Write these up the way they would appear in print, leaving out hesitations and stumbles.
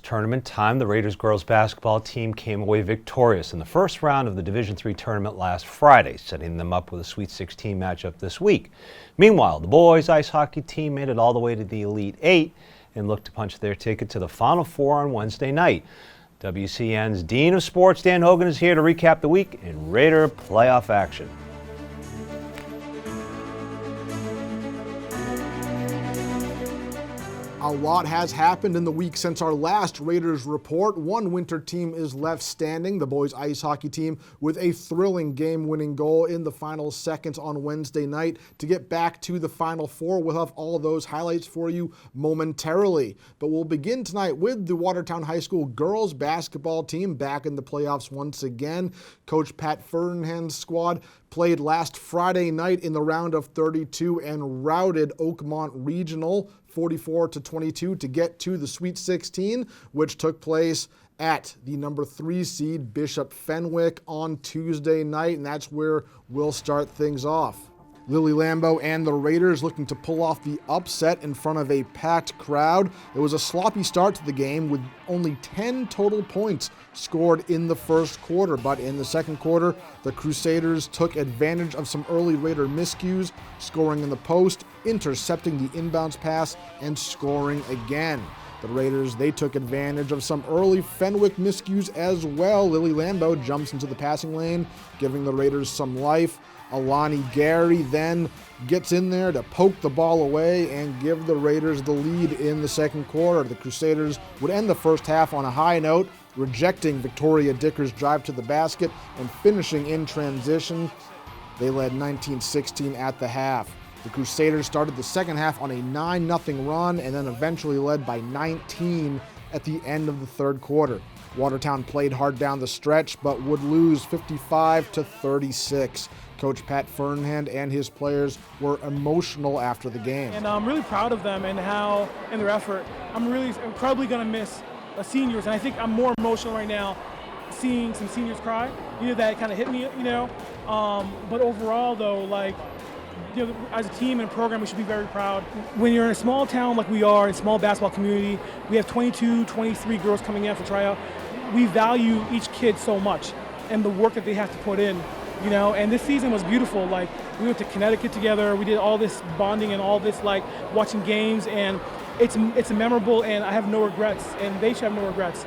Tournament time, the Raiders girls basketball team came away victorious in the first round of the Division III tournament last Friday, setting them up with a Sweet 16 matchup this week. Meanwhile, the boys ice hockey team made it all the way to the Elite Eight and looked to punch their ticket to the Final Four on Wednesday night. WCN's Dean of Sports, Dan Hogan, is here to recap the week in Raider playoff action. A lot has happened in the week since our last Raiders report. One winter team is left standing, the boys ice hockey team, with a thrilling game-winning goal in the final seconds on Wednesday night to get back to the Final Four. We'll have all those highlights for you momentarily. But we'll begin tonight with the Watertown High School girls basketball team back in the playoffs once again. Coach Pat Fernand's squad played last Friday night in the round of 32 and routed Oakmont Regional 44-22 to get to the Sweet 16, which took place at the number 3 seed Bishop Fenwick on Tuesday night, and that's where we'll start things off. Lily Lambeau and the Raiders looking to pull off the upset in front of a packed crowd. It was a sloppy start to the game with only 10 total points scored in the first quarter, but in the second quarter, the Crusaders took advantage of some early Raider miscues, scoring in the post, intercepting the inbounds pass, and scoring again. The Raiders, they took advantage of some early Fenwick miscues as well. Lily Lambeau jumps into the passing lane, giving the Raiders some life. Alani Gary then gets in there to poke the ball away and give the Raiders the lead in the second quarter. The Crusaders would end the first half on a high note, rejecting Victoria Dicker's drive to the basket and finishing in transition. They led 19-16 at the half. The Crusaders started the second half on a 9-0 run and then eventually led by 19 at the end of the third quarter. Watertown played hard down the stretch but would lose 55-36. Coach Pat Fernand and his players were emotional after the game. And I'm really proud of them and their effort. I'm really incredibly going to miss seniors, and I think I'm more emotional right now seeing some seniors cry. That kind of hit me, But overall, though, as a team and program, we should be very proud. When you're in a small town like we are, in a small basketball community, we have 22, 23 girls coming in for tryout. We value each kid so much and the work that they have to put in, and this season was beautiful. We went to Connecticut together, we did all this bonding and all this, watching games, and it's memorable, and I have no regrets, and they should have no regrets.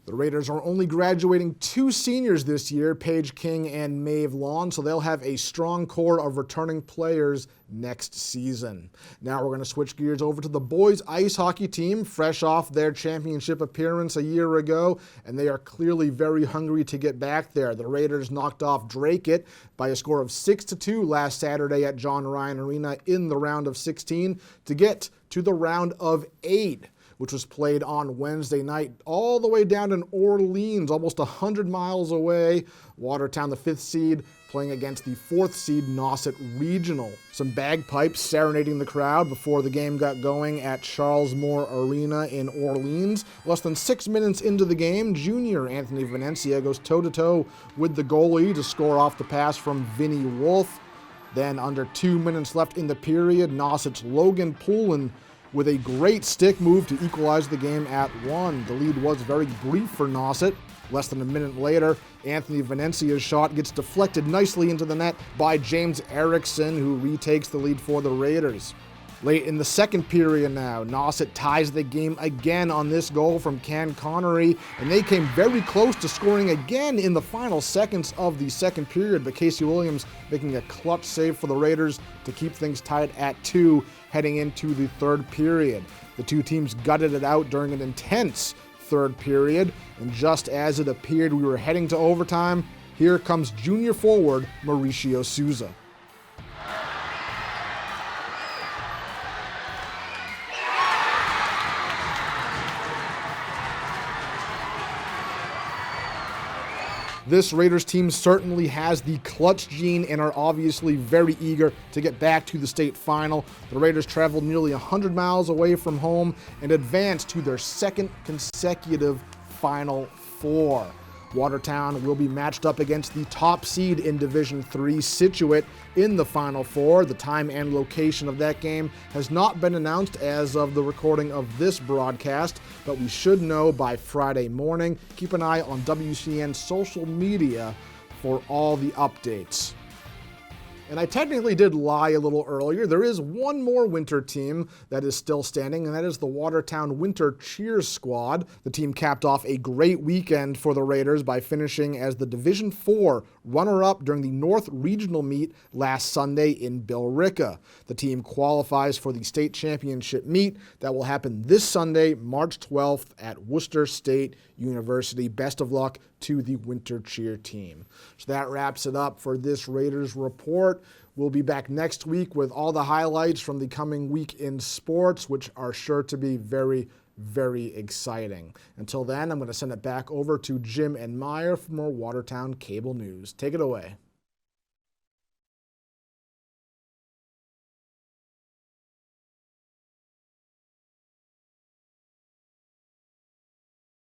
The Raiders are only graduating 2 seniors this year, Paige King and Maeve Lawn, so they'll have a strong core of returning players next season. Now we're going to switch gears over to the boys ice hockey team, fresh off their championship appearance a year ago, and they are clearly very hungry to get back there. The Raiders knocked off Drake by a score of 6-2 last Saturday at John Ryan Arena in the round of 16 to get to the round of 8. Which was played on Wednesday night all the way down in Orleans, almost 100 miles away. Watertown, the 5th seed, playing against the 4th seed Nauset Regional. Some bagpipes serenading the crowd before the game got going at Charles Moore Arena in Orleans. Less than 6 minutes into the game, junior Anthony Venencia goes toe-to-toe with the goalie to score off the pass from Vinnie Wolf. Then under 2 minutes left in the period, Nauset's Logan Poulin with a great stick move to equalize the game at 1. The lead was very brief for Nauset. Less than a minute later, Anthony Venencia's shot gets deflected nicely into the net by James Erickson, who retakes the lead for the Raiders. Late in the second period now, Nauset ties the game again on this goal from Ken Connery, and they came very close to scoring again in the final seconds of the second period, but Casey Williams making a clutch save for the Raiders to keep things tied at 2 heading into the third period. The two teams gutted it out during an intense third period, and just as it appeared we were heading to overtime, here comes junior forward Mauricio Souza. This Raiders team certainly has the clutch gene and are obviously very eager to get back to the state final. The Raiders traveled nearly 100 miles away from home and advanced to their second consecutive Final Four. Watertown will be matched up against the top seed in Division III, Scituate, in the Final Four. The time and location of that game has not been announced as of the recording of this broadcast, but we should know by Friday morning. Keep an eye on WCN's social media for all the updates. And I technically did lie a little earlier. There is one more winter team that is still standing, and that is the Watertown Winter Cheers Squad. The team capped off a great weekend for the Raiders by finishing as the Division IV runner-up during the North Regional meet last Sunday in Billerica. The team qualifies for the state championship meet that will happen this Sunday, March 12th at Worcester State University. Best of luck to the Winter Cheer team. So that wraps it up for this Raiders report. We'll be back next week with all the highlights from the coming week in sports, which are sure to be very, very exciting. Until then, I'm going to send it back over to Jim and Meyer for more Watertown Cable News. Take it away.